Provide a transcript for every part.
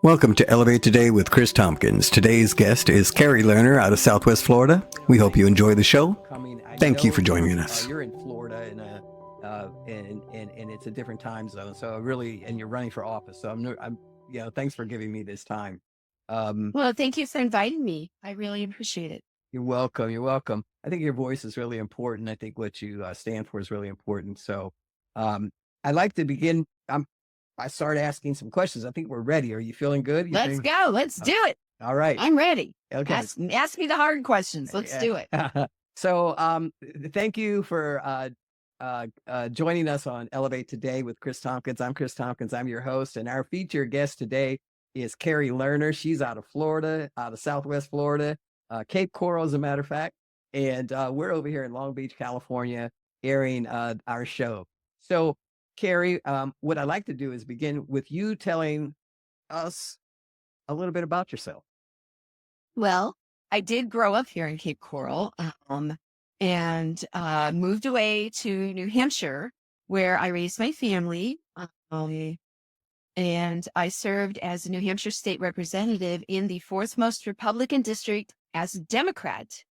Welcome to Elevate Today with Chris Tompkins. Today's guest is Kari Lerner out of Southwest Florida. We hope you enjoy the show. Thank you for joining us. You're in Florida and it's a different time zone. So really, and you're running for office. So thanks for giving me this time. Well, thank you for inviting me. I really appreciate it. You're welcome. You're welcome. I think your voice is really important. I think what you stand for is really important. So I'd like to begin. I started asking some questions. I think we're ready. Are you feeling good? Let's go. Let's do it. All right. I'm ready. Okay. Ask me the hard questions. Let's do it. So thank you for joining us on Elevate Today with Chris Tompkins. I'm Chris Tompkins. I'm your host. And our featured guest today is Kari Lerner. She's out of Florida, out of Southwest Florida, Cape Coral, as a matter of fact. And we're over here in Long Beach, California, airing our show. So, Kari, what I'd like to do is begin with you telling us a little bit about yourself. Well, I did grow up here in Cape Coral and moved away to New Hampshire, where I raised my family. And I served as a New Hampshire state representative in the fourth most Republican district as a Democrat.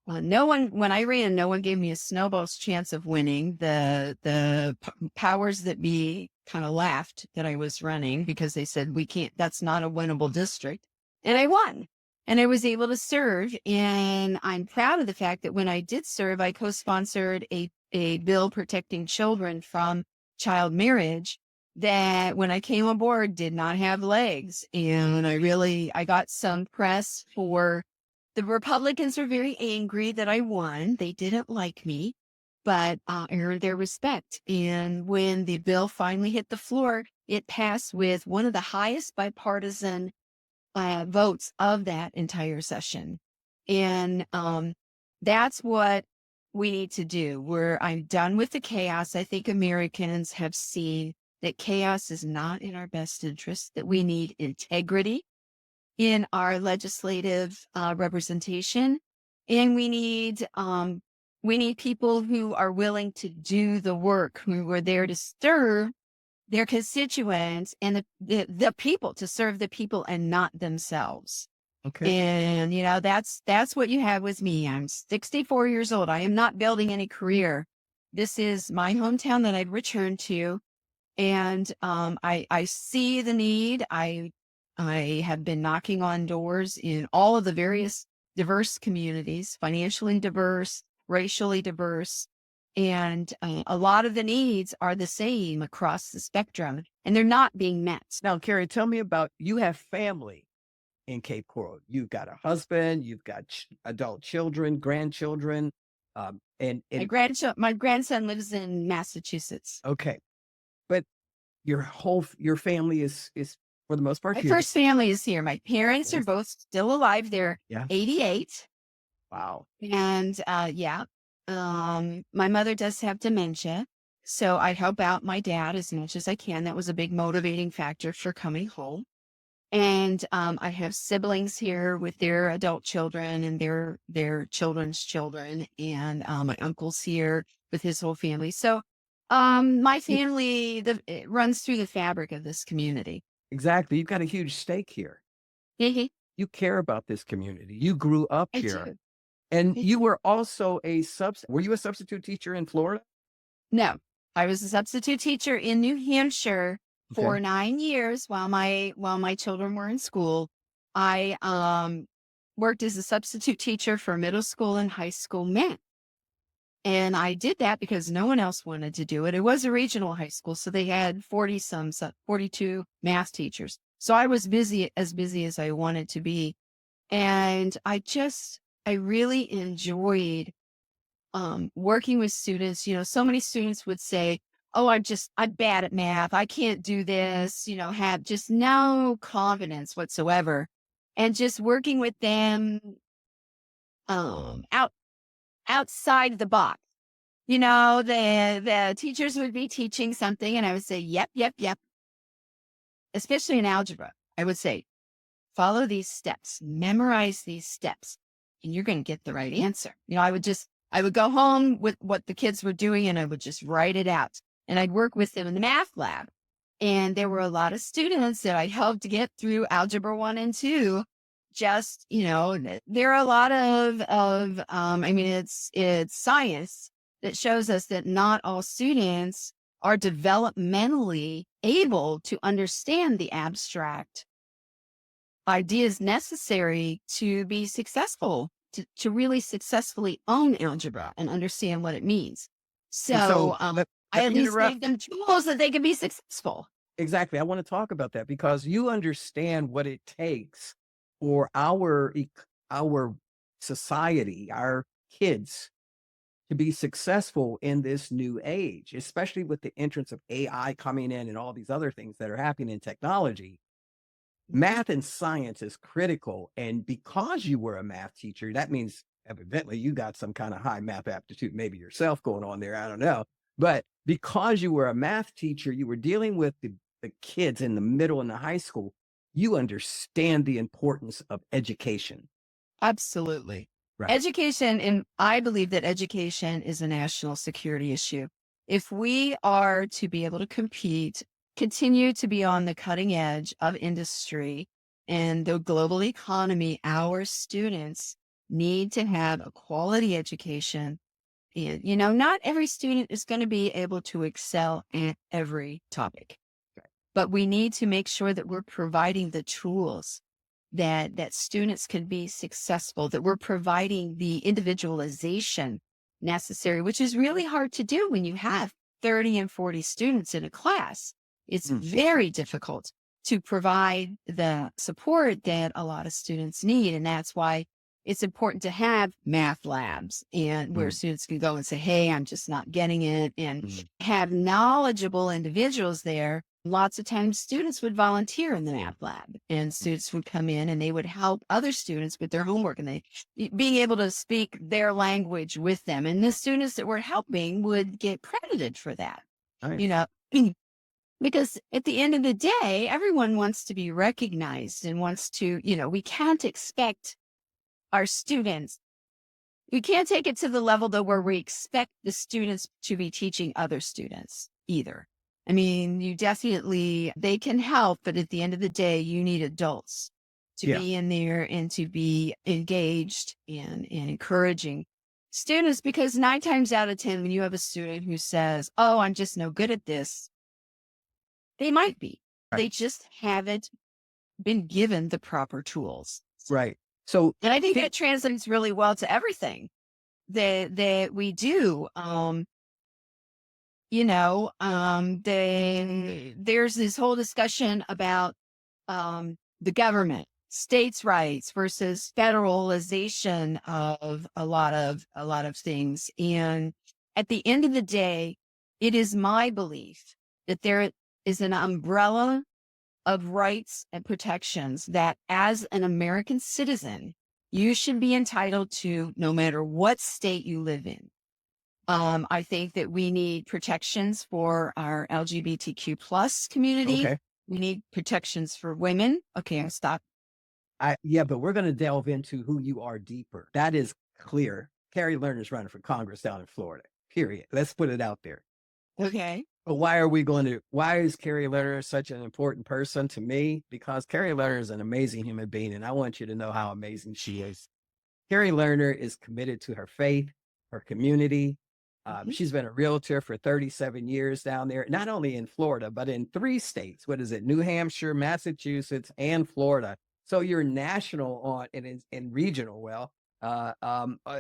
When I ran, no one gave me a snowball's chance of winning. The powers that be kind of laughed that I was running because they said, we can't, that's not a winnable district. And I won. And I was able to serve. And I'm proud of the fact that when I did serve, I co-sponsored a bill protecting children from child marriage that when I came aboard did not have legs. And I got some press for the Republicans are very angry that I won. They didn't like me, but I earned their respect. And when the bill finally hit the floor, it passed with one of the highest bipartisan votes of that entire session. And that's what we need to do. I'm done with the chaos. I think Americans have seen that chaos is not in our best interest, that we need integrity in our legislative representation. And we need people who are willing to do the work, who are there to serve their constituents and the people, to serve the people and not themselves. Okay. And, that's what you have with me. I'm 64 years old. I am not building any career. This is my hometown that I've returned to. And I see the need. I have been knocking on doors in all of the various diverse communities, financially diverse, racially diverse, and a lot of the needs are the same across the spectrum, and they're not being met. Now, Kari, tell me about, you have family in Cape Coral. You've got a husband, you've got adult children, grandchildren, and my grandson lives in Massachusetts. Okay, but your family is for the most part my here. First family is here. My parents are both still alive. They're 88. Wow. And my mother does have dementia, so I help out my dad as much as I can. That was a big motivating factor for coming home. And I have siblings here with their adult children and their children's children, and my uncle's here with his whole family. So my family it runs through the fabric of this community. Exactly. You've got a huge stake here. Mm-hmm. You care about this community. You grew up here. Do. And you were also were you a substitute teacher in Florida? No, I was a substitute teacher in New Hampshire for 9 years while my children were in school. I worked as a substitute teacher for middle school and high school men. And I did that because no one else wanted to do it. It was a regional high school, so they had 42 math teachers. So I was as busy as I wanted to be. And I really enjoyed working with students. So many students would say, oh, I'm bad at math. I can't do this, have just no confidence whatsoever. And just working with them outside the box. The teachers would be teaching something and I would say, yep. Especially in algebra, I would say, follow these steps, memorize these steps, and you're going to get the right answer. I would go home with what the kids were doing and I would just write it out. And I'd work with them in the math lab. And there were a lot of students that I helped get through Algebra 1 and 2. Just, there are a lot I mean, it's science that shows us that not all students are developmentally able to understand the abstract ideas necessary to be successful, to really successfully own algebra and understand what it means. And So let I at me least interrupt. gave them tools that they could be successful. Exactly. I want to talk about that because you understand what it takes for our society, our kids to be successful in this new age, especially with the entrance of AI coming in and all these other things that are happening in technology. Math and science is critical. And because you were a math teacher, that means evidently you got some kind of high math aptitude, maybe yourself going on there. I don't know. But because you were a math teacher, you were dealing with the kids in the middle and the high school. You understand the importance of education. Absolutely. Right. Education, and I believe that education is a national security issue. If we are to be able to compete, continue to be on the cutting edge of industry and the global economy, our students need to have a quality education. And, not every student is going to be able to excel at every topic, but we need to make sure that we're providing the tools that students can be successful, that we're providing the individualization necessary, which is really hard to do when you have 30 and 40 students in a class. It's very difficult to provide the support that a lot of students need. And that's why it's important to have math labs and where students can go and say, hey, I'm just not getting it, and have knowledgeable individuals there. Lots of times students would volunteer in the math lab and students would come in and they would help other students with their homework and being able to speak their language with them. And the students that were helping would get credited for that, Nice. because at the end of the day, everyone wants to be recognized and wants to, we can't expect our students. We can't take it to the level though where we expect the students to be teaching other students either. I mean, they can help, but at the end of the day, you need adults to be in there and to be engaged and encouraging students, because 9 times out of 10, when you have a student who says, oh, I'm just no good at this, they might be. Right. They just haven't been given the proper tools. Right. So, and I think that translates really well to everything that we do. There's this whole discussion about the government, states' rights versus federalization of a lot of things. And at the end of the day, it is my belief that there is an umbrella of rights and protections that as an American citizen, you should be entitled to no matter what state you live in. I think that we need protections for our LGBTQ plus community. Okay. We need protections for women. Okay, I'll stop. But we're going to delve into who you are deeper. That is clear. Kari Lerner is running for Congress down in Florida, period. Let's put it out there. Okay. But why is Kari Lerner such an important person to me? Because Kari Lerner is an amazing human being, and I want you to know how amazing she is. Kari Lerner is committed to her faith, her community. She's been a realtor for 37 years down there, not only in Florida, but in 3 states. What is it? New Hampshire, Massachusetts, and Florida. So you're national on and regional,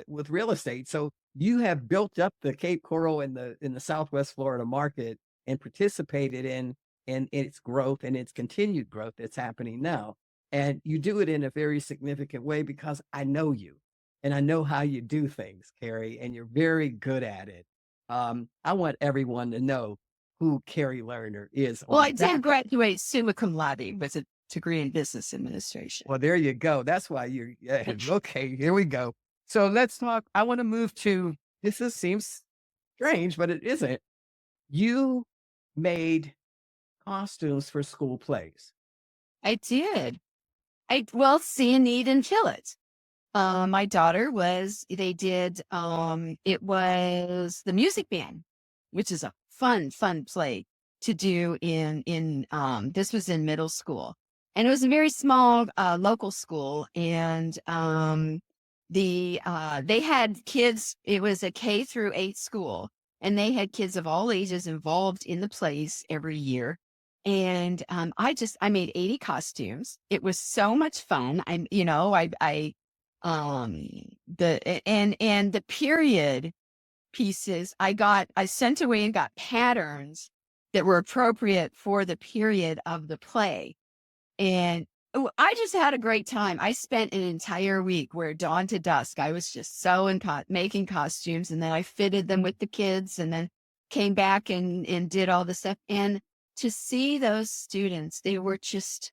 with real estate. So you have built up the Cape Coral in the Southwest Florida market and participated in its growth and its continued growth that's happening now. And you do it in a very significant way because I know you and I know how you do things, Kari, and you're very good at it. I want everyone to know who Kari Lerner is. Well, I did graduate summa cum laude with a degree in business administration. Well, there you go. That's why okay, here we go. So let's talk. I want to move to, seems strange, but it isn't. You made costumes for school plays. I did. See a need and fill it. My daughter it was the music band, which is a fun play to do in this was in middle school, and it was a very small local school, and they had kids. It was a K-8 school, and they had kids of all ages involved in the plays every year. And I made 80 costumes. It was so much fun. The period pieces I sent away and got patterns that were appropriate for the period of the play. And I just had a great time. I spent an entire week where dawn to dusk, I was just sewing, making costumes, and then I fitted them with the kids, and then came back and did all the stuff. And to see those students, they were just,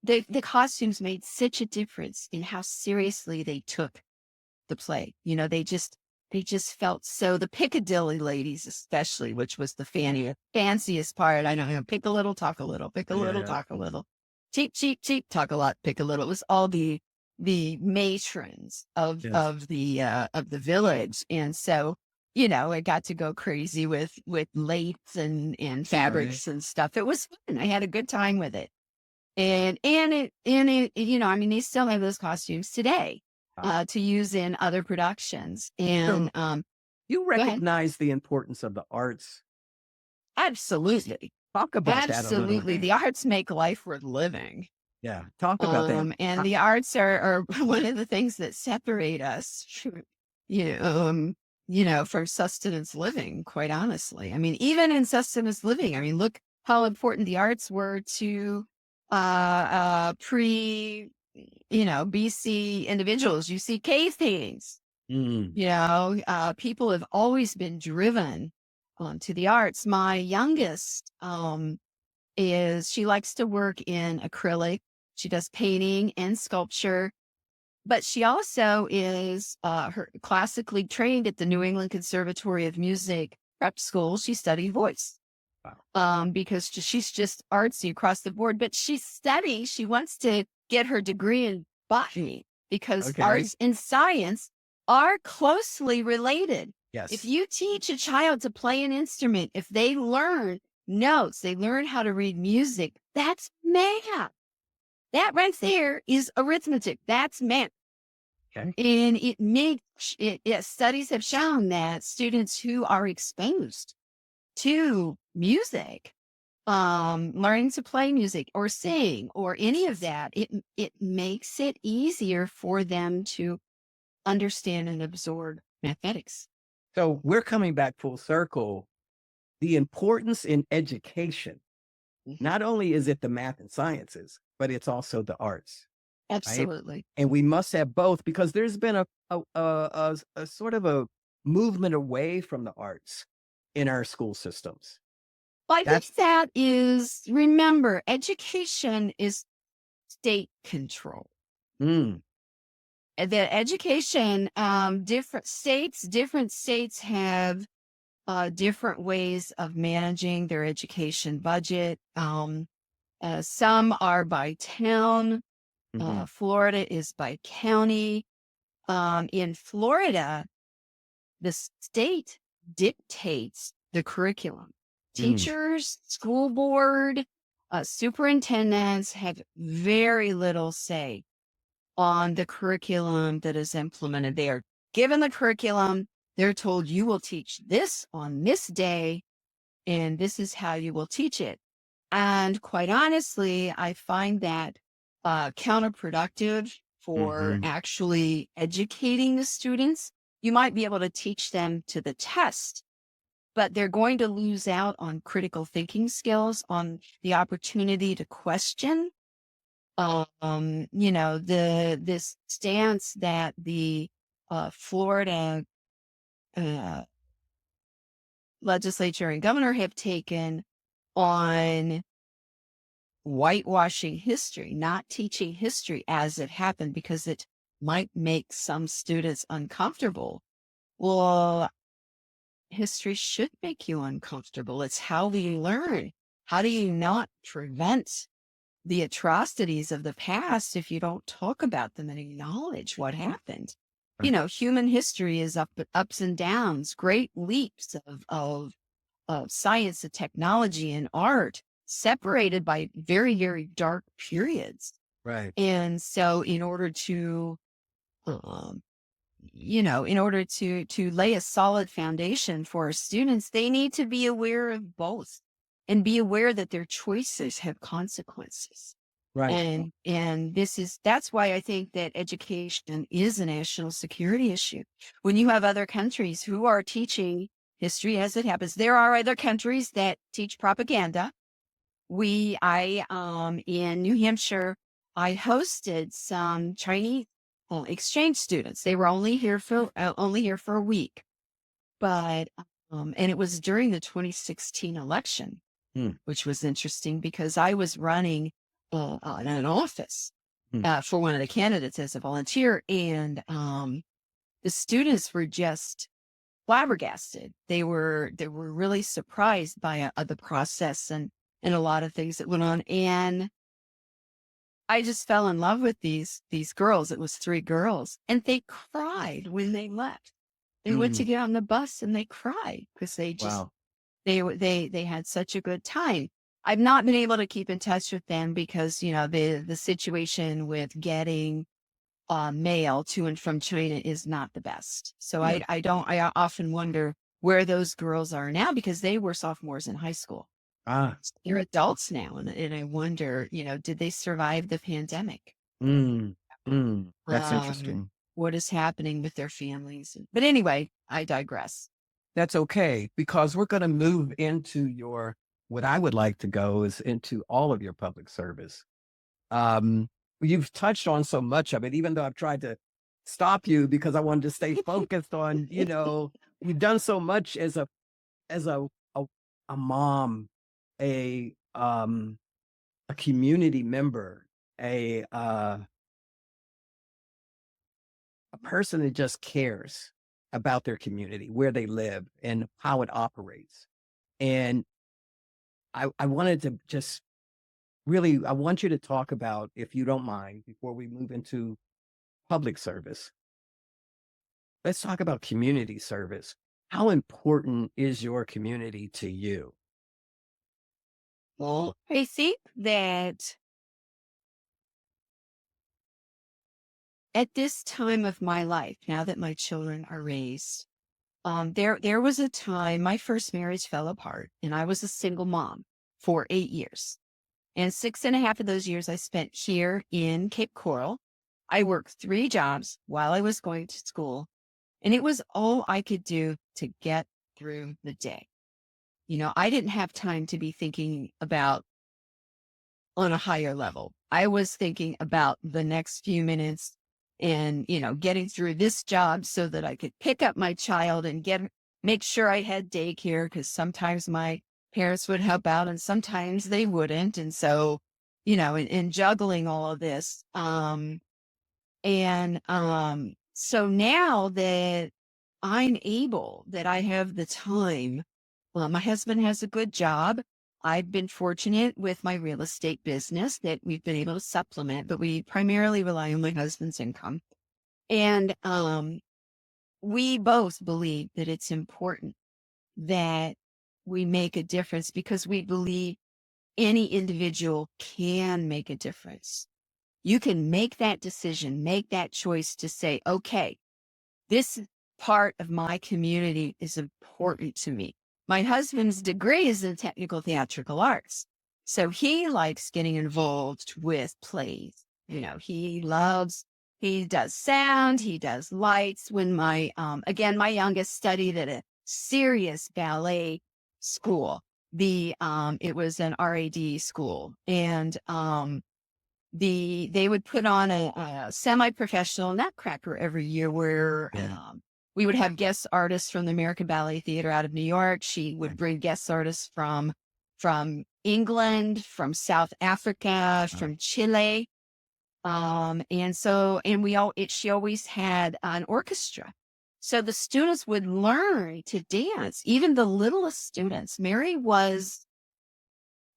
the costumes made such a difference in how seriously they took the play. They just felt so. The Piccadilly ladies, especially, which was the fanciest part. I know, pick a little, talk a little, pick a little, talk a little, cheap, cheap, cheap, talk a lot, pick a little. It was all the matrons of the village, and so I got to go crazy with lace and fabrics and stuff. It was fun. I had a good time with it, and they still have those costumes today. To use in other productions. And you recognize the importance of the arts. Absolutely. Talk about that a little. Absolutely. The arts make life worth living. Yeah. Talk about that. And the arts are one of the things that separate us, from sustenance living, quite honestly. I mean, even in sustenance living, look how important the arts were to BC individuals. You see cave paintings. People have always been driven to the arts. My youngest she likes to work in acrylic. She does painting and sculpture, but she also is her classically trained at the New England Conservatory of Music prep school. She studied voice. Wow. Because she's just artsy across the board, but she wants to get her degree in botany, because arts and science are closely related. Yes. If you teach a child to play an instrument, if they learn notes, they learn how to read music, that's math. That right there is arithmetic. That's math. Okay. And studies have shown that students who are exposed to music, learning to play music or sing or any of that, it makes it easier for them to understand and absorb mathematics. So we're coming back full circle. The importance in education, not only is it the math and sciences, but it's also the arts. Absolutely. Right? And we must have both, because there's been a sort of a movement away from the arts in our school systems. Well, I think that is, remember, education is state control. The education, different states have different ways of managing their education budget. Some are by town. Florida is by county. In Florida, the state dictates the curriculum. Teachers, school board, superintendents have very little say on the curriculum that is implemented. They are given the curriculum. They're told, you will teach this on this day, and this is how you will teach it. And quite honestly, I find that counterproductive for actually educating the students. You might be able to teach them to the test, but they're going to lose out on critical thinking skills, on the opportunity to question. This stance that the Florida legislature and governor have taken on whitewashing history, not teaching history as it happened, because it might make some students uncomfortable. Well, history should make you uncomfortable. It's how we learn. How do you not prevent the atrocities of the past if you don't talk about them and acknowledge what happened? Human history is ups and downs, great leaps of science and technology and art separated by very, very dark periods. Right. And so in order to, um, in order to lay a solid foundation for our students, they need to be aware of both and be aware that their choices have consequences. Right. And that's why I think that education is a national security issue. When you have other countries who are teaching history as it happens, there are other countries that teach propaganda. In New Hampshire, I hosted some Chinese exchange students. They were only here for a week, but and it was during the 2016 election, which was interesting because I was running an office for one of the candidates as a volunteer, and the students were just flabbergasted. They were really surprised by the process and a lot of things that went on. And I just fell in love with these girls. It was 3 girls, and they cried when they left. They went to get on the bus and they cried because they just Wow. they had such a good time. I've not been able to keep in touch with them because, the situation with getting mail to and from China is not the best. So Yeah. I often wonder where those girls are now because they were sophomores in high school. Ah. They're adults now. And I wonder, did they survive the pandemic? That's Um, interesting. What is happening with their families? But anyway, I digress. That's okay, because we're going to move into what I would like to go is into all of your public service. You've touched on so much of it, even though I've tried to stop you because I wanted to stay focused on, you've done so much as a mom, a community member, a person that just cares about their community, where they live and how it operates. And I wanted to just really, I want you to talk about, if you don't mind, before we move into public service, let's talk about community service. How important is your community to you? Well, I think that at this time of my life, now that my children are raised, there was a time my first marriage fell apart, and I was a single mom for 8 years. And 6.5 of those years I spent here in Cape Coral. I worked 3 jobs while I was going to school, and it was all I could do to get through the day. I didn't have time to be thinking about on a higher level. I was thinking about the next few minutes and, getting through this job so that I could pick up my child and make sure I had daycare, because sometimes my parents would help out and sometimes they wouldn't. And so, in juggling all of this. So now that that I have the time, well, my husband has a good job. I've been fortunate with my real estate business that we've been able to supplement, but we primarily rely on my husband's income. And we both believe that it's important that we make a difference because we believe any individual can make a difference. You can make that decision, make that choice to say, okay, this part of my community is important to me. My husband's degree is in technical theatrical arts. So he likes getting involved with plays. He does sound, he does lights. When my youngest studied at a serious ballet school. It was an RAD school. And they would put on a semi-professional Nutcracker every year where we would have guest artists from the American Ballet Theater out of New York. She would bring guest artists from England, from South Africa, from Chile. She always had an orchestra. So the students would learn to dance, even the littlest students. Mary was,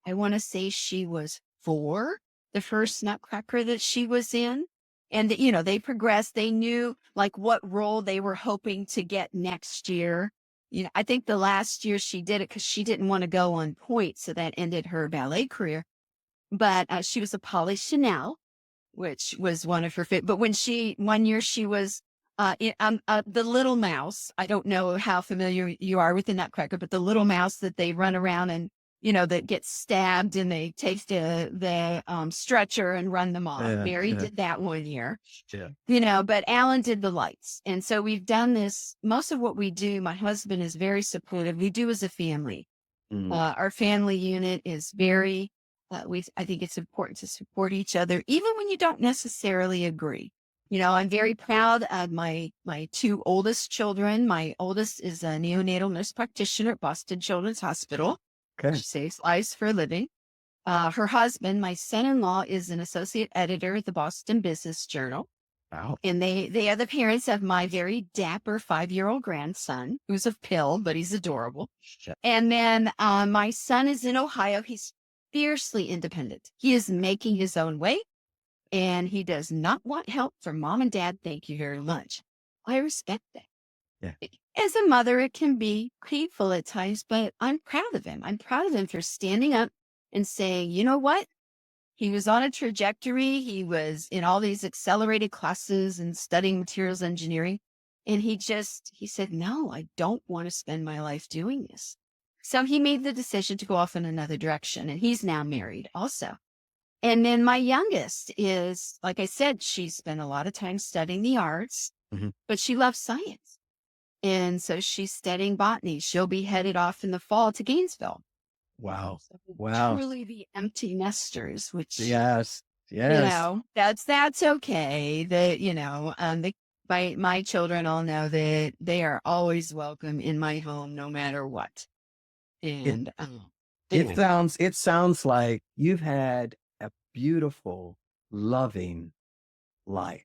I want to say she was 4, the first Nutcracker that she was in. And, they progressed. They knew like what role they were hoping to get next year. I think the last year she did it because she didn't want to go on point. So that ended her ballet career. But she was a Polly Chanel, which was one of her favorite. But one year she was the little mouse. I don't know how familiar you are with the Nutcracker, but the little mouse that they run around and, that gets stabbed and they take the stretcher and run them off. Mary did that one year, but Alan did the lights. And so we've done this. Most of what we do, my husband is very supportive. We do as a family. Our family unit is very, I think it's important to support each other, even when you don't necessarily agree. I'm very proud of my two oldest children. My oldest is a neonatal nurse practitioner at Boston Children's Hospital. Okay. She saves lives for a living. Her husband, my son-in-law, is an associate editor at the Boston Business Journal. Wow. And they are the parents of my very dapper 5-year-old grandson, who's a pill, but he's adorable. And then my son is in Ohio. He's fiercely independent. He is making his own way, and he does not want help from mom and dad. Thank you very much. I respect that. Yeah. As a mother, it can be painful at times, but I'm proud of him. I'm proud of him for standing up and saying, you know what? He was on a trajectory. He was in all these accelerated classes and studying materials engineering. And he said, no, I don't want to spend my life doing this. So he made the decision to go off in another direction. And he's now married also. And then my youngest is, like I said, she spent a lot of time studying the arts, but she loves science. And so she's studying botany. She'll be headed off in the fall to Gainesville. Wow. So Wow. truly the empty nesters, which, Yes. that's okay. My children all know that they are always welcome in my home, no matter what. And it sounds like you've had a beautiful, loving life.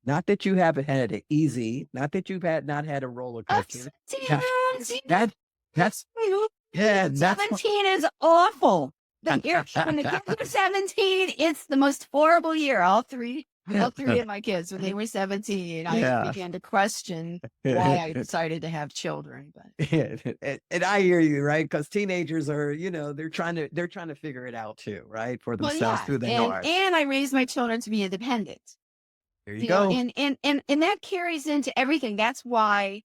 Not that you haven't had it easy, not that you've not had a roller coaster. That's 17 is awful. When the kids were 17, it's the most horrible year. All three of my kids, when they were 17, I began to question why I decided to have children. But and I hear you, right? Because teenagers are, they're trying to figure it out too, right? For themselves through the north. And I raised my children to be independent. There you go. And that carries into everything. That's why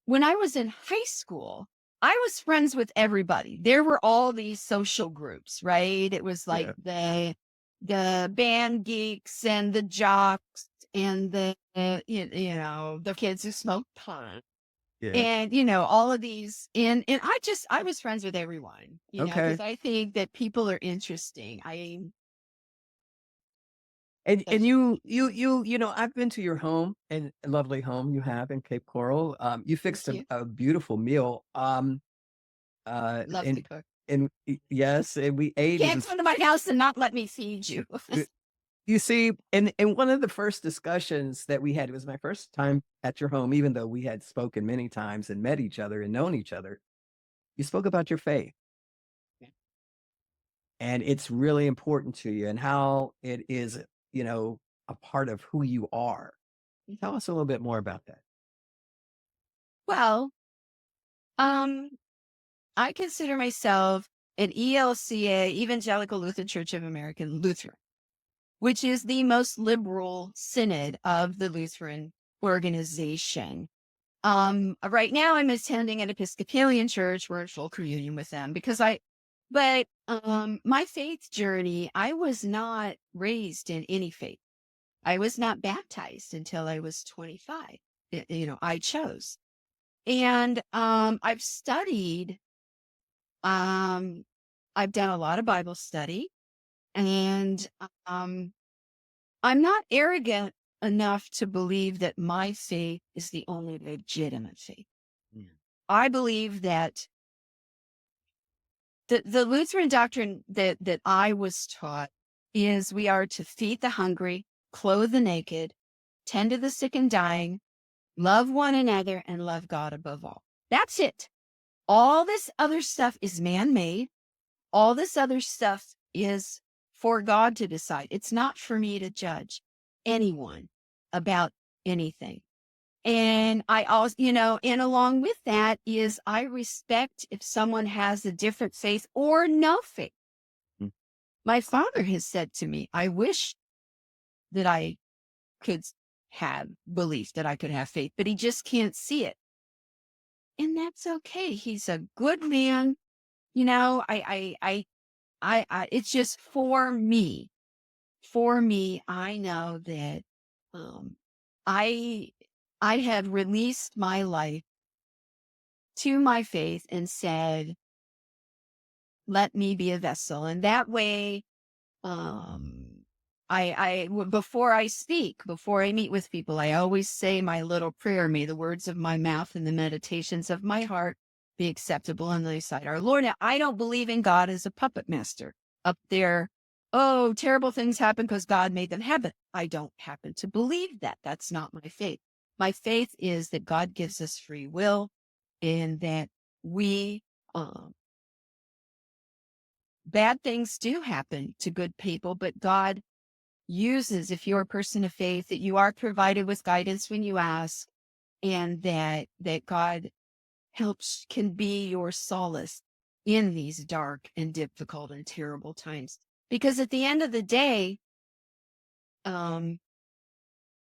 when I was in high school, I was friends with everybody. There were all these social groups, right? It was like the band geeks and the jocks and the kids who smoked pot. Yeah. And, all of these. And I was friends with everyone, because I think that people are interesting. And you I've been to your home, and a lovely home you have in Cape Coral. You fixed a beautiful meal. Love to cook. And yes, and we ate. You can't come to my house and not let me feed you. You see, and one of the first discussions that we had, it was my first time at your home, even though we had spoken many times and met each other and known each other. You spoke about your faith. Yeah. And it's really important to you and how it is, a part of who you are. Tell us a little bit more about that. Well, I consider myself an ELCA, Evangelical Lutheran Church of American Lutheran, which is the most liberal synod of the Lutheran organization. Right now I'm attending an Episcopalian church. We're in full communion with them but my faith journey, I was not raised in any faith. I was not baptized until I was 25. I chose. And I've studied, I've done a lot of Bible study, and I'm not arrogant enough to believe that my faith is the only legitimate faith. I believe that the Lutheran doctrine that I was taught is we are to feed the hungry, clothe the naked, tend to the sick and dying, love one another, and love God above all. That's it. All this other stuff is man-made. All this other stuff is for God to decide. It's not for me to judge anyone about anything. And I also, and along with that is I respect if someone has a different faith or no faith. Mm. My father has said to me, I wish that I could have belief, that I could have faith, but he just can't see it. And that's okay. He's a good man. It's just for me. For me, I know that um, I I had released my life to my faith and said, let me be a vessel. And that way, um, before I speak, before I meet with people, I always say my little prayer, may the words of my mouth and the meditations of my heart be acceptable in thy sight, our Lord. Now, I don't believe in God as a puppet master up there. Oh, terrible things happen because God made them happen. I don't happen to believe that. That's not my faith. My faith is that God gives us free will and that we, bad things do happen to good people, but God uses, if you're a person of faith, that you are provided with guidance when you ask, and that God can be your solace in these dark and difficult and terrible times. Because at the end of the day, um,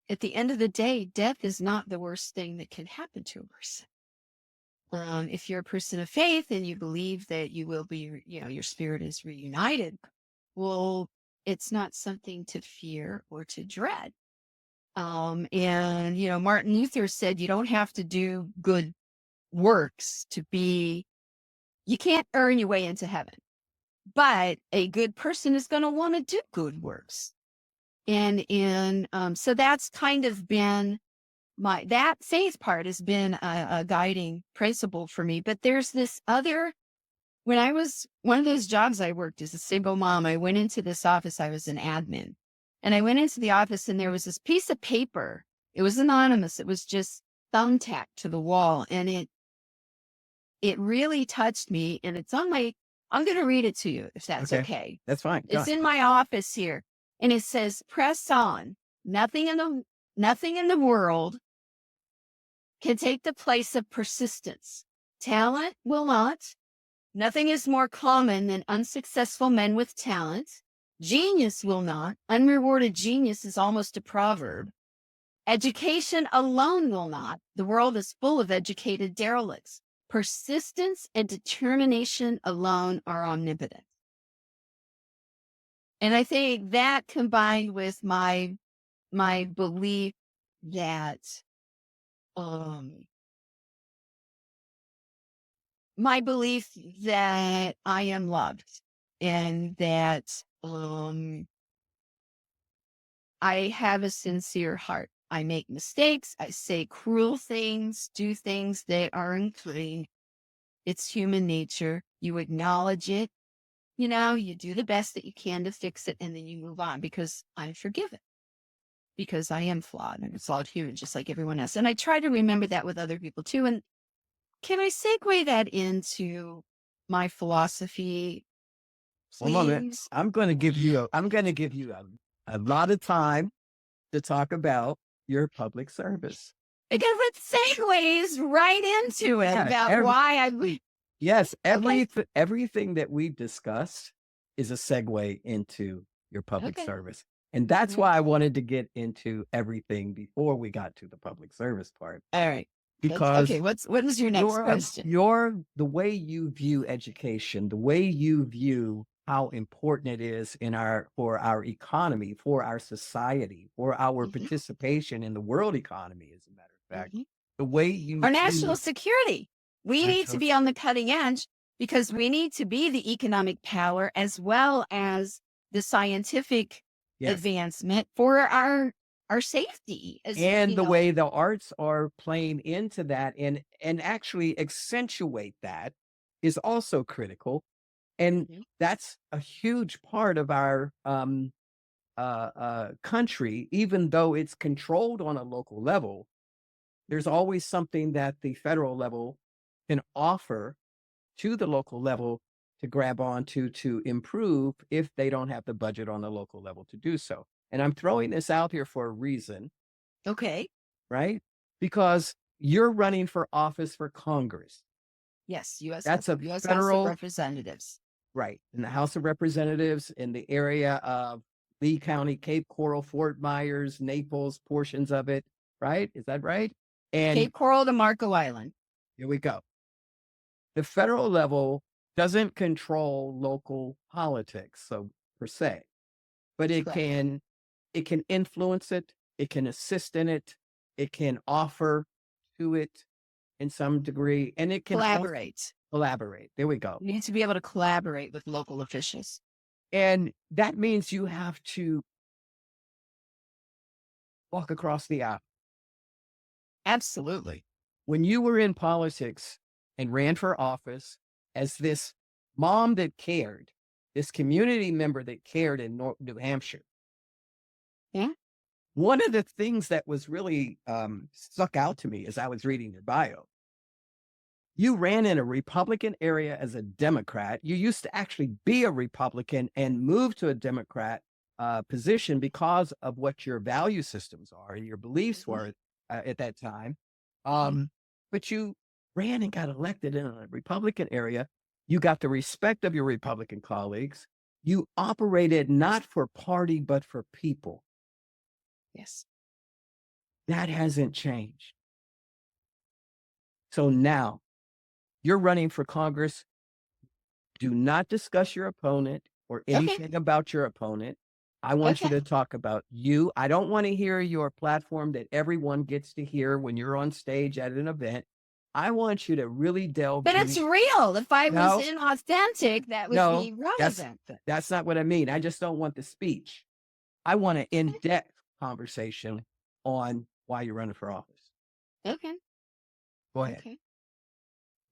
death is not the worst thing that can happen to a person. If you're a person of faith and you believe that you will be, your spirit is reunited, well, it's not something to fear or to dread. And Martin Luther said you don't have to do good works you can't earn your way into heaven, but a good person is going to want to do good works. And so that's kind of been that faith part has been a guiding principle for me. But there's this other, when I was one of those jobs I worked as a single mom, I went into this office, I was an admin. And I went into the office and there was this piece of paper. It was anonymous. It was just thumbtacked to the wall. And it really touched me. And it's I'm going to read it to you if that's okay. That's fine. It's in my office here. And it says, press on. Nothing in the world can take the place of persistence. Talent will not. Nothing is more common than unsuccessful men with talent. Genius will not. Unrewarded genius is almost a proverb. Education alone will not. The world is full of educated derelicts. Persistence and determination alone are omnipotent. And I think that combined with my belief that I am loved and that I have a sincere heart. I make mistakes. I say cruel things, do things that are unclean. It's human nature. You acknowledge it. You do the best that you can to fix it, and then you move on because I'm forgiven. Because I am flawed. I'm a flawed human, just like everyone else. And I try to remember that with other people too. And can I segue that into my philosophy? One moment. Please? I'm going to give you a lot of time to talk about your public service. Because it segues right into it about why I. Yes, everything that we've discussed is a segue into your public service. And that's why I wanted to get into everything before we got to the public service part. All right. Because what is your next question? The way you view education, the way you view how important it is for our economy, for our society, for our participation in the world economy, as a matter of fact, the way you our national security. We need to be on the cutting edge because we need to be the economic power as well as the scientific advancement for our safety. And the way the arts are playing into that and actually accentuate that is also critical. And that's a huge part of our country, even though it's controlled on a local level. There's always something that the federal level can offer to the local level to grab onto to improve if they don't have the budget on the local level to do so. And I'm throwing this out here for a reason. Okay. Right? because you're running for office for Congress. Yes, U.S. That's a U.S. House of federal, Representatives. right, in the House of Representatives in the area of Lee County, Cape Coral, Fort Myers, Naples, portions of it, right? Is that right? And Cape Coral to Marco Island. here we go. The federal level doesn't control local politics, so per se, but it Correct. can influence it, it can assist in it, it can offer to it in some degree, and it can also Collaborate. collaborate. There we go. You need to be able to collaborate with local officials. And that means you have to walk across the aisle. Absolutely. When you were in politics and ran for office as this mom that cared, this community member that cared in New Hampshire. Yeah. One of the things that was really stuck out to me as I was reading your bio, you ran in a Republican area as a Democrat. You used to actually be a Republican and moved to a Democrat position because of what your value systems are and your beliefs were at that time. But you ran and got elected in a Republican area. You got the respect of your Republican colleagues. You operated not for party, but for people. Yes. That hasn't changed. So now you're running for Congress. Do not discuss your opponent or anything about your opponent. I want you to talk about you. I don't want to hear your platform that everyone gets to hear when you're on stage at an event. I want you to really delve But it's real. If I No. was inauthentic, that would No, be relevant. That's not what I mean. I just don't want the speech. I want an in-depth conversation on why you're running for office. Okay. Go ahead. Okay.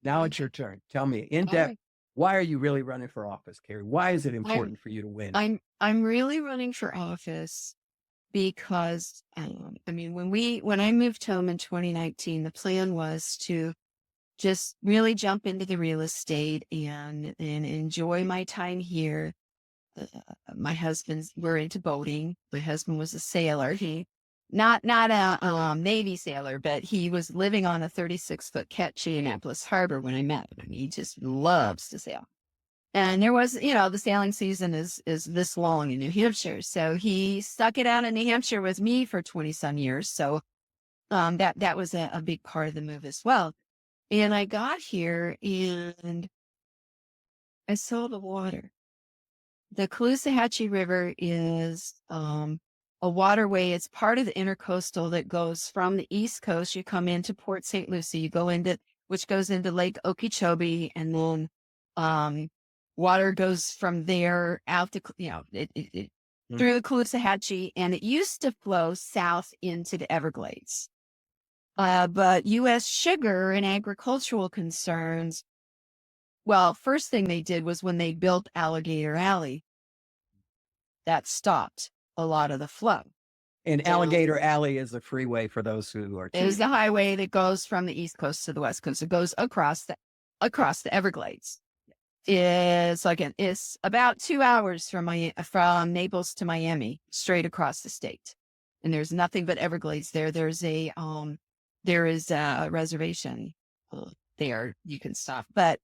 Now it's your turn. Tell me in All depth, right. why are you really running for office, Kari? Why is it important for you to win? I'm really running for office because I mean, when I moved home in 2019, the plan was to just really jump into the real estate and enjoy my time here. We're into boating. My husband was a sailor. He not a Navy sailor, but he was living on a 36-foot ketch in Annapolis Harbor when I met him. He just loves to sail. And there was, the sailing season is this long in New Hampshire. So he stuck it out in New Hampshire with me for 20 some years. So that was a big part of the move as well. And I got here and I saw the water. The Caloosahatchee River is a waterway. It's part of the intercoastal that goes from the East Coast. You come into Port St. Lucie, which goes into Lake Okeechobee, and then water goes from there out to, through the Caloosahatchee, and it used to flow south into the Everglades. But U.S. sugar and agricultural concerns, well, first thing they did was when they built Alligator Alley, that stopped a lot of the flow. And Alligator Alley is a freeway for those who are. It is the highway that goes from the East Coast to the West Coast. It goes across the Everglades. It's about 2 hours from Naples to Miami, straight across the state. And there's nothing but Everglades there. There is a reservation there. You can stop. But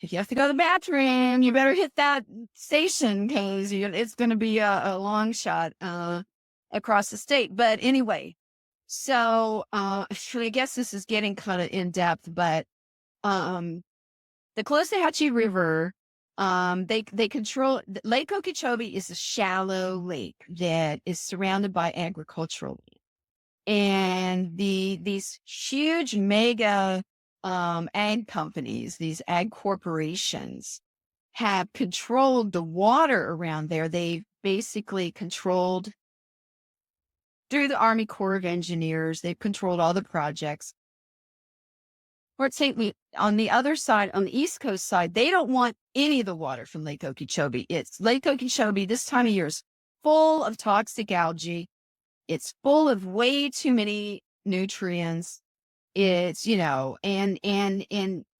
if you have to go to the bathroom, you better hit that station because it's going to be a long shot across the state. But anyway, so I guess this is getting kind of in depth, but the Caloosahatchee River, they control. Lake Okeechobee is a shallow lake that is surrounded by agricultural land. And these huge mega ag companies, these ag corporations, have controlled the water around there. They've basically controlled, through the Army Corps of Engineers, they've controlled all the projects. Port St. Lucie, on the other side, on the East Coast side, they don't want any of the water from Lake Okeechobee. It's Lake Okeechobee this time of year is full of toxic algae. It's full of way too many nutrients. It's, and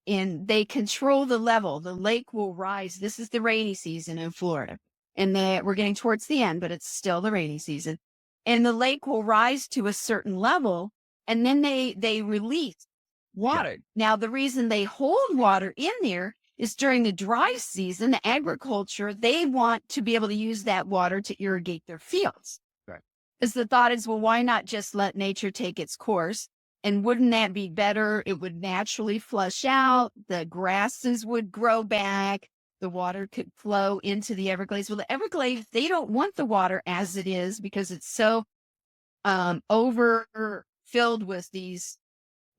they control the level. The lake will rise. This is the rainy season in Florida. And we're getting towards the end, but it's still the rainy season. And the lake will rise to a certain level. and then they release water. Now, the reason they hold water in there is during the dry season, the agriculture, they want to be able to use that water to irrigate their fields. Right. Because the thought is, well, why not just let nature take its course? And wouldn't that be better? It would naturally flush out. The grasses would grow back. The water could flow into the Everglades. Well, the Everglades, they don't want the water as it is because it's so overfilled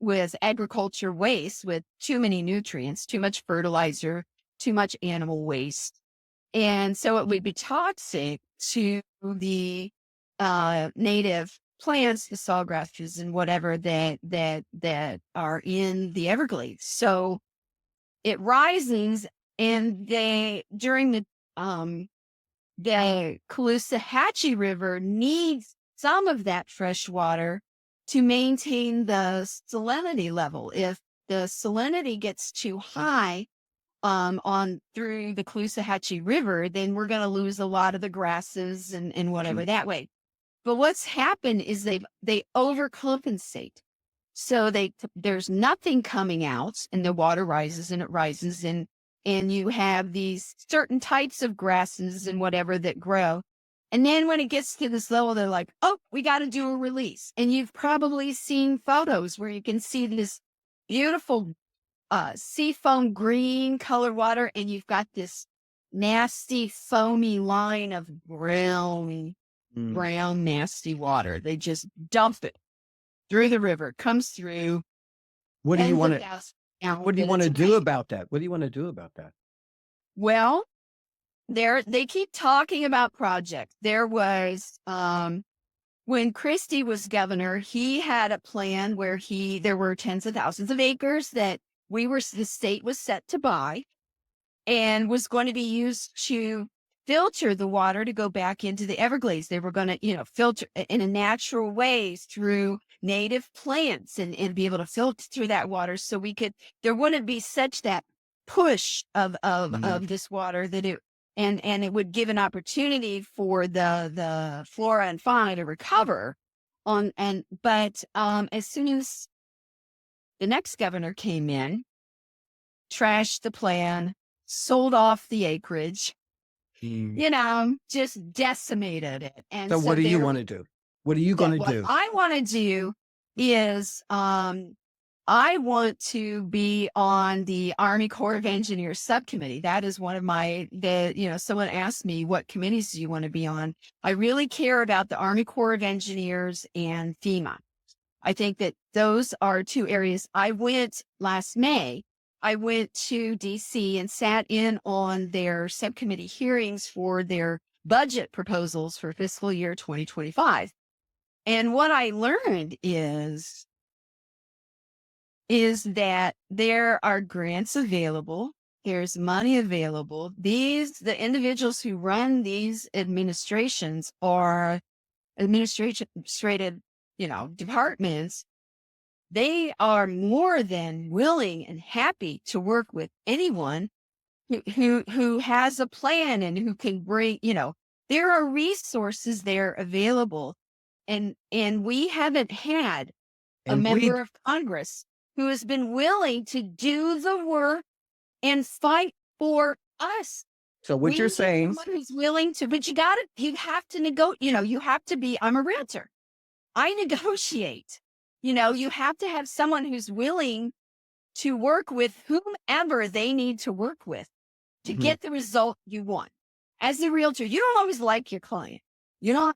with agriculture waste, with too many nutrients, too much fertilizer, too much animal waste. And so it would be toxic to the native plants, the sawgrasses and whatever that are in the Everglades. So it rises, and during the Caloosahatchee River needs some of that fresh water to maintain the salinity level. If the salinity gets too high on through the Caloosahatchee River, then we're going to lose a lot of the grasses and whatever that way. But what's happened is they overcompensate. So there's nothing coming out, and the water rises and it rises, and you have these certain types of grasses and whatever that grow. And then when it gets to this level, they're like, oh, we got to do a release. And you've probably seen photos where you can see this beautiful seafoam green color water, and you've got this nasty foamy line of brown, nasty water. They just dump it through the river, comes through. What do you want to do about that? What do you want to do about that? Well, they keep talking about projects. There was when Christie was governor, he had a plan where there were tens of thousands of acres that the state was set to buy, and was going to be used to filter the water to go back into the Everglades. They were going to, filter in a natural way through native plants and be able to filter through that water, so there wouldn't be such that push of this water that it would give an opportunity for the flora and fauna to recover but as soon as the next governor came in, trashed the plan, sold off the acreage, just decimated it. And so what do you want to do? What are you going to do? What I want to do is I want to be on the Army Corps of Engineers subcommittee. That is one of someone asked me, what committees do you want to be on? I really care about the Army Corps of Engineers and FEMA. I think that those are two areas. Last May, I went to DC and sat in on their subcommittee hearings for their budget proposals for fiscal year 2025. And what I learned is that there are grants available. There's money available. The individuals who run these administrations are administrative, departments. They are more than willing and happy to work with anyone who has a plan and who can bring, there are resources there available. And we haven't had a member of Congress who has been willing to do the work and fight for us. So what you're saying, someone who's willing to, but you have to negotiate, I'm a realtor. I negotiate, you have to have someone who's willing to work with whomever they need to work with to get the result you want. As a realtor, you don't always like your client. You don't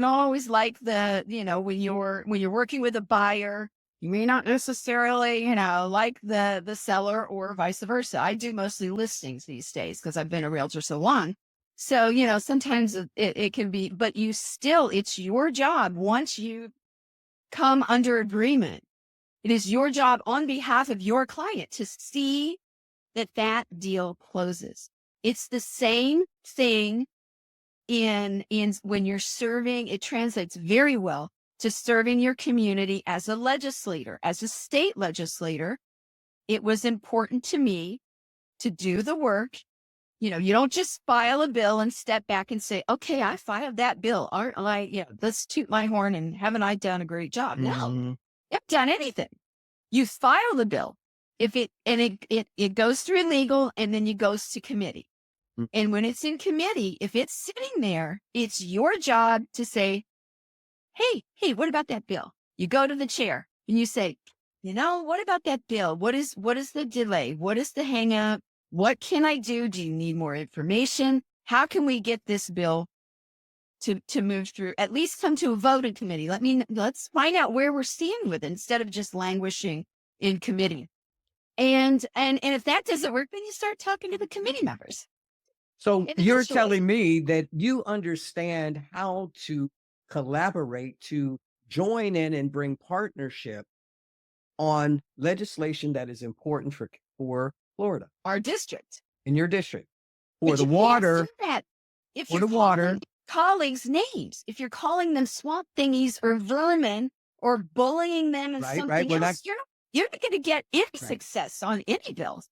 always like when you're working with a buyer, you may not necessarily, like the seller or vice versa. I do mostly listings these days because I've been a realtor so long. So, sometimes it can be, but it's your job once you come under agreement. It is your job on behalf of your client to see that deal closes. It's the same thing in when you're serving. It translates very well to serving your community as a legislator, as a state legislator. It was important to me to do the work You don't just file a bill and step back and say, okay, I filed that bill. Aren't I, let's toot my horn and haven't I done a great job? No, Mhm. you haven't done anything. You file the bill. It goes through legal and then it goes to committee. Mm. And when it's in committee, if it's sitting there, it's your job to say, hey, what about that bill? You go to the chair and you say, what about that bill? What is the delay? What is the hang up? What can I do? Do you need more information? How can we get this bill to move through, at least come to a voting committee? Let's find out where we're standing with it instead of just languishing in committee. And if that doesn't work, then you start talking to the committee members. So you're Individually. telling me that you understand how to collaborate to join in and bring partnership on legislation that is important for Florida Our district. in your district. For But the you can't water, do that if for you're the water, calling colleagues names, if you're calling them swamp thingies or vermin or bullying them and right? something We're not else, you're not going to get any right. success on any bills.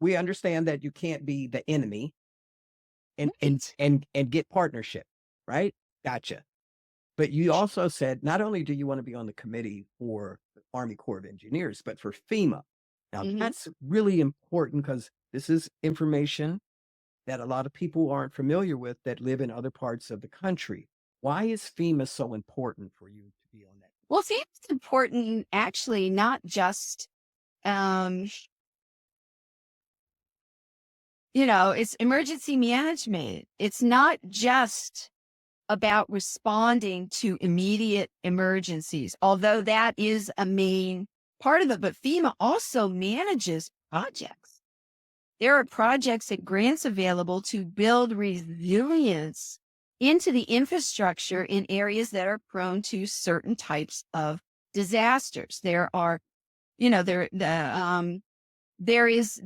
We understand that you can't be the enemy and Right. and get partnership, right? Gotcha. But you also said not only do you want to be on the committee for the Army Corps of Engineers, but for FEMA. Now Mhm. that's really important because this is information that a lot of people aren't familiar with that live in other parts of the country. Why is FEMA so important for you to be on that? Well, see, it's important actually, not just, um, it's emergency management. It's not just about responding to immediate emergencies, although that is a main part of it. But FEMA also manages projects. There are projects and grants available to build resilience into the infrastructure in areas that are prone to certain types of disasters. There are, there is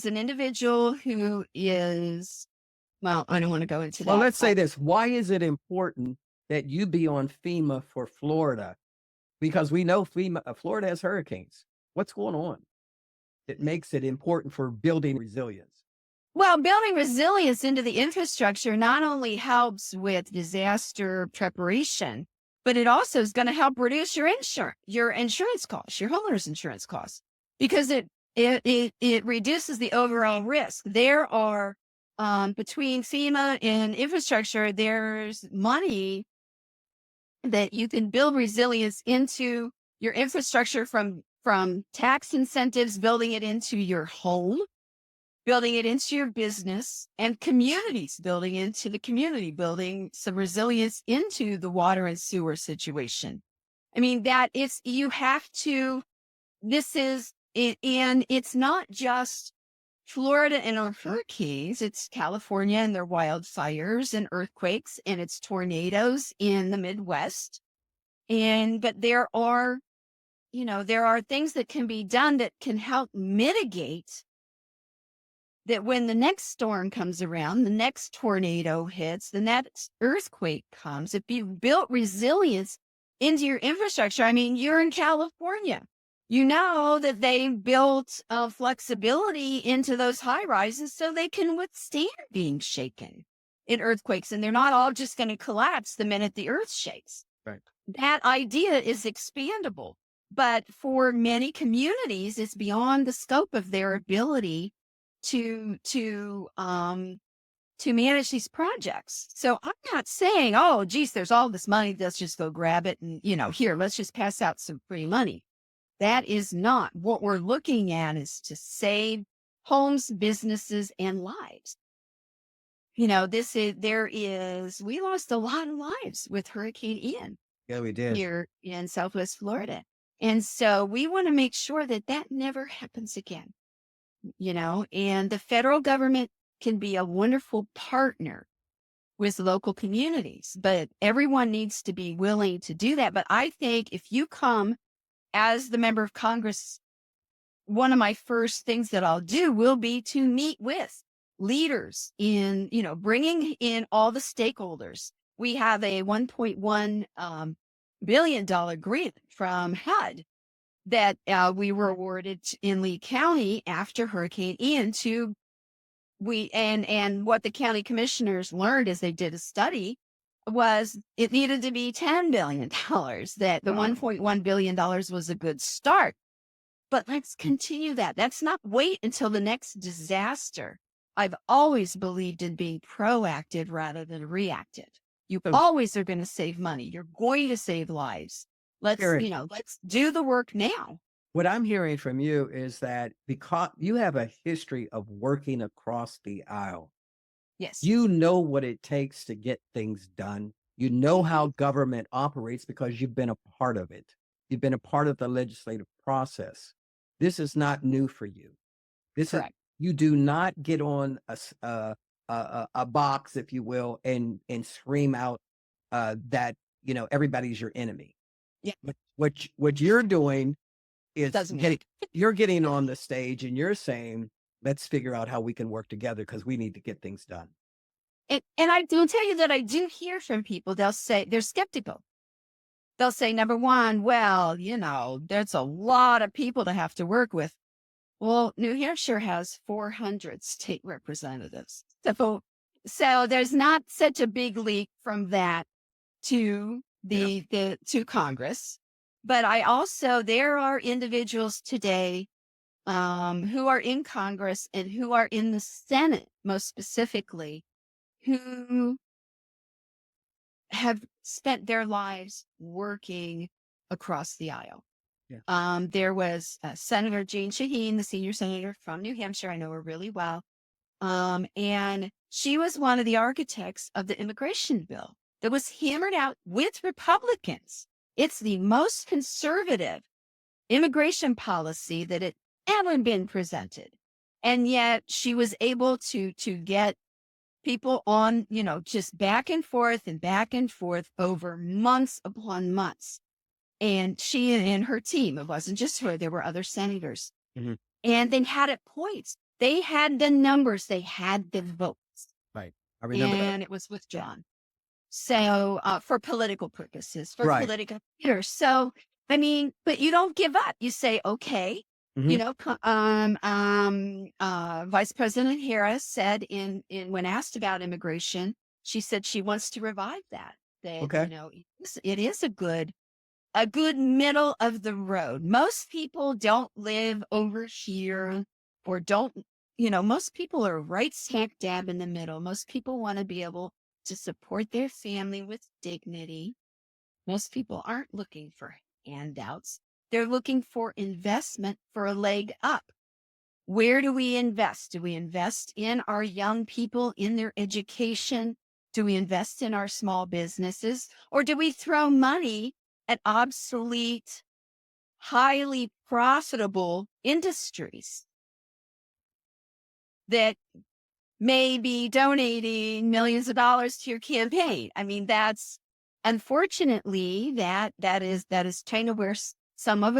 an individual who is, well, I don't want to go into Well, that. let's say this. Why is it important that you be on FEMA for Florida? Because we know Florida has hurricanes. What's going on that makes it important for building resilience? Well, building resilience into the infrastructure not only helps with disaster preparation, but it also is going to help reduce your insurance costs, your homeowner's insurance costs, because it reduces the overall risk. There are between FEMA and infrastructure, there's money that you can build resilience into your infrastructure from tax incentives, building it into your home, building it into your business, and communities, building into the community, building some resilience into the water and sewer situation. I mean, you have to, this is it, and it's not just Florida and our hurricanes, it's California and their wildfires and earthquakes, and it's tornadoes in the Midwest. But there are things that can be done that can help mitigate that when the next storm comes around, the next tornado hits, the next earthquake comes, if you built resilience into your infrastructure. I mean, you're in California. You know that they built flexibility into those high rises so they can withstand being shaken in earthquakes. And they're not all just going to collapse the minute the earth shakes. Right. That idea is expandable. But for many communities, it's beyond the scope of their ability to manage these projects. So I'm not saying, oh, geez, there's all this money. Let's just go grab it. And, here, let's just pass out some free money. That is not what we're looking at, is to save homes, businesses, and lives. We lost a lot of lives with Hurricane Ian. Yeah, we did. Here in Southwest Florida. And so we want to make sure that that never happens again. And the federal government can be a wonderful partner with local communities, but everyone needs to be willing to do that. But I think if you come as the member of Congress, one of my first things that I'll do will be to meet with leaders in, bringing in all the stakeholders. We have a $1.1 billion grant from HUD that we were awarded in Lee County after Hurricane Ian to and what the county commissioners learned as they did a study was it needed to be $10 billion, that the $1.1 billion was a good start. But let's continue that. Let's not wait until the next disaster. I've always believed in being proactive rather than reactive. You always are going to save money. You're going to save lives. Let's do the work now. What I'm hearing from you is that because you have a history of working across the aisle, Yes. you know what it takes to get things done. You know how government operates because you've been a part of it. You've been a part of the legislative process. This is not new for you. Correct. You do not get on a box, if you will, and scream out that everybody's your enemy. Yeah. What you're doing is Doesn't you're getting on the stage and you're saying, let's figure out how we can work together because we need to get things done. And I will tell you that I do hear from people. They'll say they're skeptical. They'll say, number one, well, there's a lot of people to have to work with. Well, New Hampshire has 400 state representatives. So there's not such a big leap from that to to Congress. But there are individuals today who are in Congress and who are in the Senate, most specifically, who have spent their lives working across the aisle. Yeah. There was Senator Jane Shaheen, the senior senator from New Hampshire. I know her really well. And she was one of the architects of the immigration bill that was hammered out with Republicans. It's the most conservative immigration policy that had ever been presented. And yet she was able to get people on, just back and forth over months upon months. And she and her team, it wasn't just her, there were other senators. Mm-hmm. And they had at points. They had the numbers, they had the votes. Right. I remember that. And it was withdrawn. So for political purposes, for Right. political theater. So, but you don't give up. You say, okay, Mm-hmm. Vice President Harris said when asked about immigration, she said she wants to revive that. Okay. It is a good middle of the road. Most people don't live over here or most people are right smack dab in the middle. Most people want to be able to support their family with dignity. Most people aren't looking for handouts. They're looking for investment for a leg up. Where do we invest? Do we invest in our young people, in their education? Do we invest in our small businesses? Or do we throw money at obsolete, highly profitable industries that may be donating millions of dollars to your campaign? That's unfortunately that is kind of where some of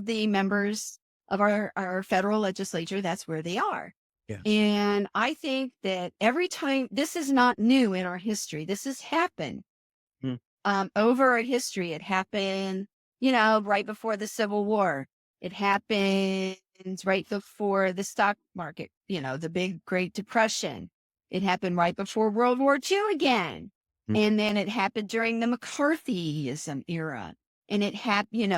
the members of our federal legislature, that's where they are. Yeah. And I think that every time, this is not new in our history. This has happened over our history. It happened, right before the Civil War. It happened right before the stock market, the big Great Depression. It happened right before World War II again. And then it happened during the McCarthyism era. And it happened,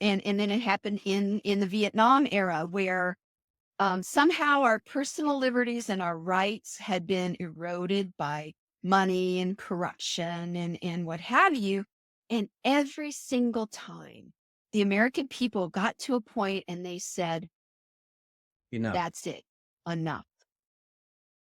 and then it happened in the Vietnam era, where somehow our personal liberties and our rights had been eroded by money and corruption and what have you. And every single time the American people got to a point and they said, that's it. Enough.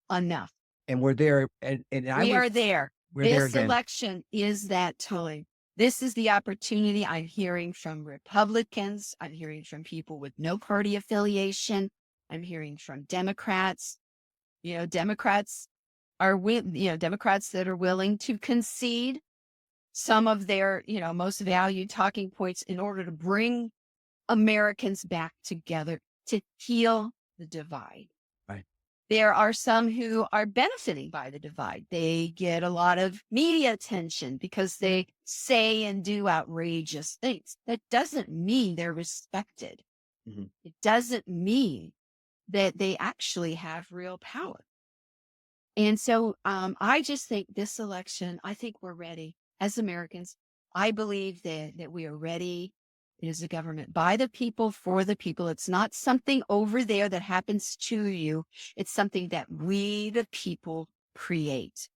And we're there. And we are there. This election is that time. This is the opportunity. I'm hearing from Republicans. I'm hearing from people with no party affiliation. I'm hearing from Democrats. Democrats that are willing to concede some of their, most valued talking points in order to bring Americans back together to heal the divide. Right. There are some who are benefiting by the divide. They get a lot of media attention because they say and do outrageous things. That doesn't mean they're respected. Mm-hmm. It doesn't mean that they actually have real power. And so I just think this election, I think we're ready as Americans. I believe that we are ready. It is a government by the people, for the people. It's not something over there that happens to you. It's something that we, the people, create.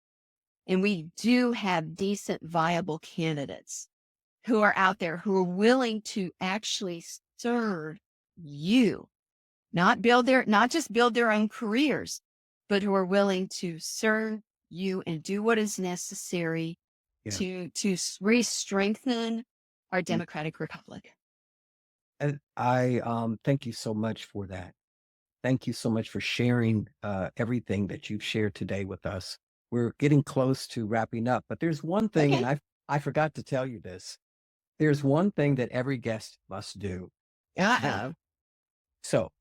And we do have decent, viable candidates who are out there who are willing to actually serve you, not just build their own careers, but who are willing to serve you and do what is necessary Yeah. to re-strengthen our Mm. democratic republic. And I thank you so much for that. Thank you so much for sharing everything that you've shared today with us. We're getting close to wrapping up, but there's one thing, and Okay. I forgot to tell you this. There's one thing that every guest must do. Uh-oh. So,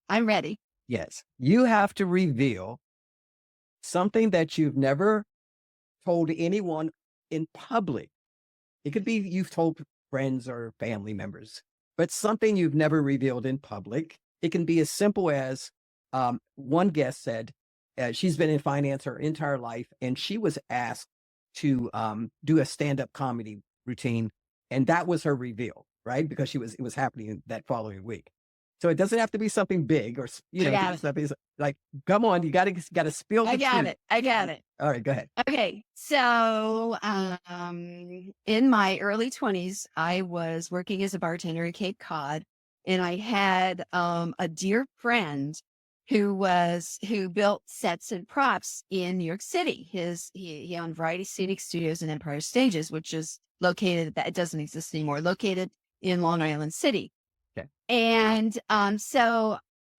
I'm ready. yes, you have to reveal something that you've never told anyone in public. It could be you've told friends or family members, but something you've never revealed in public. It can be as simple as one guest said she's been in finance her entire life, and she was asked to do a stand-up comedy routine, and that was her reveal, right? Because it was happening that following week. So it doesn't have to be something big, or I it could got be it. something like, come on, you got to spill I the got truth. it. I got it. All right, go ahead. Okay. So in my early 20s, I was working as a bartender at Cape Cod, and I had a dear friend who built sets and props in New York City. He owned Variety Scenic Studios and Empire Stages, which is located, that it doesn't exist anymore, located in Long Island City. Okay. And so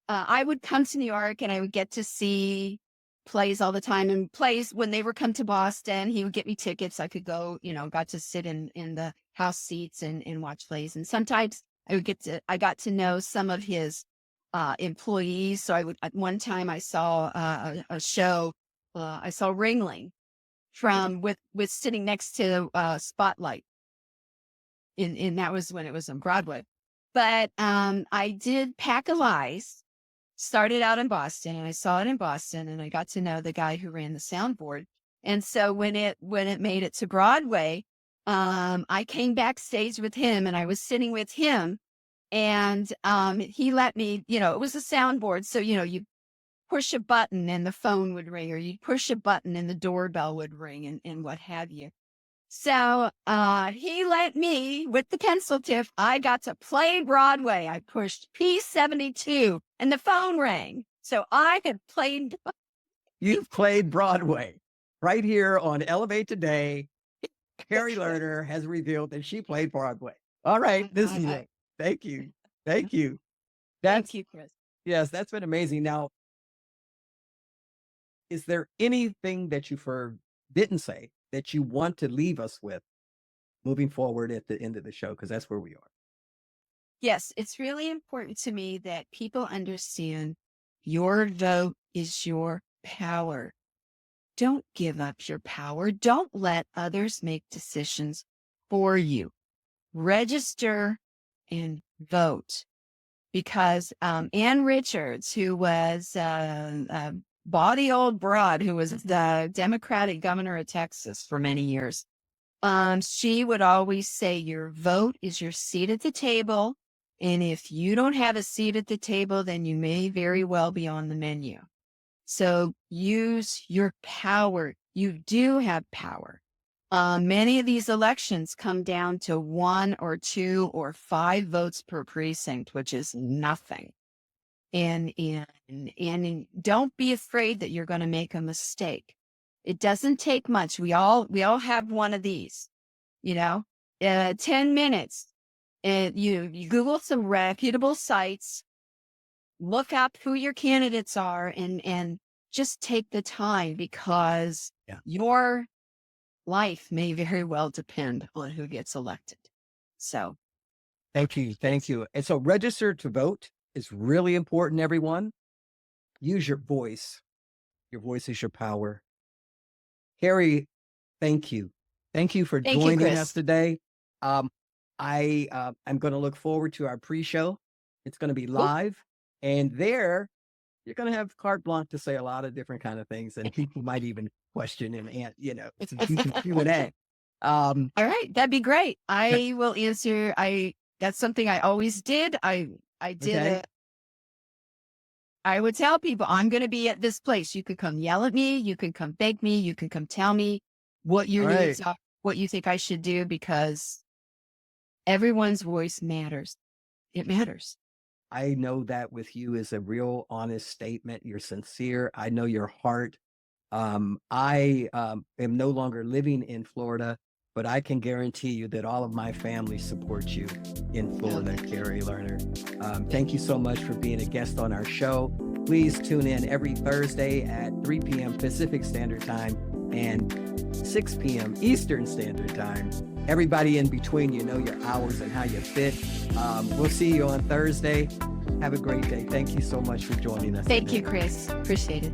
I would come to New York and I would get to see plays all the time, and plays when they were come to Boston, he would get me tickets. I could go, got to sit in the house seats and watch plays. And sometimes I got to know some of his employees. So at one time I saw a show, I saw Ringling with sitting next to Spotlight. And that was when it was on Broadway. But I did Pack of Lies, started out in Boston, and I saw it in Boston, and I got to know the guy who ran the soundboard. And so when it made it to Broadway, I came backstage with him, and I was sitting with him, and he let me, it was a soundboard, so you push a button and the phone would ring, or you push a button and the doorbell would ring, and what have you. So he let me, with the pencil tip, I got to play Broadway. I pushed P72 and the phone rang. So I had played. You've played Broadway right here on Elevate Today. Kari Lerner has revealed that she played Broadway. All right, this is it. Thank you. Thank you. Thank you, Chris. Yes, that's been amazing. Now, is there anything that you didn't say that you want to leave us with moving forward at the end of the show? Because that's where we are. Yes, it's really important to me that people understand your vote is your power. Don't give up your power. Don't let others make decisions for you. Register and vote. Because Ann Richards, who was a bawdy old broad, who was the Democratic governor of Texas for many years, she would always say, your vote is your seat at the table. And if you don't have a seat at the table, then you may very well be on the menu. So use your power. You do have power. Many of these elections come down to 1 or 2 or 5 votes per precinct, which is nothing. And don't be afraid that you're going to make a mistake. It doesn't take much. We all have one of these, 10 minutes. And you Google some reputable sites, look up who your candidates are, and just take the time, because your life may very well depend on who gets elected. So thank you. Thank you. And so register to vote is really important, everyone. Use your voice. Your voice is your power. Kari, thank you. Thank you for joining us today. I'm going to look forward to our pre-show. It's going to be live. And there, you're going to have carte blanche to say a lot of different kind of things, and people might even question and it's Q&A. All right, that'd be great. I will answer. That's something I always did. I did Okay. it. I would tell people, I'm going to be at this place. You could come yell at me. You can come beg me. You can come tell me what your All needs are, what you think I should do, because everyone's voice matters. It matters. I know that with you is a real honest statement. You're sincere. I know your heart. I am no longer living in Florida, but I can guarantee you that all of my family supports you in Florida, Kari Lerner. Thank you so much for being a guest on our show. Please tune in every Thursday at 3 p.m. Pacific Standard Time and 6 p.m. Eastern Standard Time. Everybody in between, you know your hours and how you fit. We'll see you on Thursday. Have a great day. Thank you so much for joining us. Thank you, Chris. Appreciate it.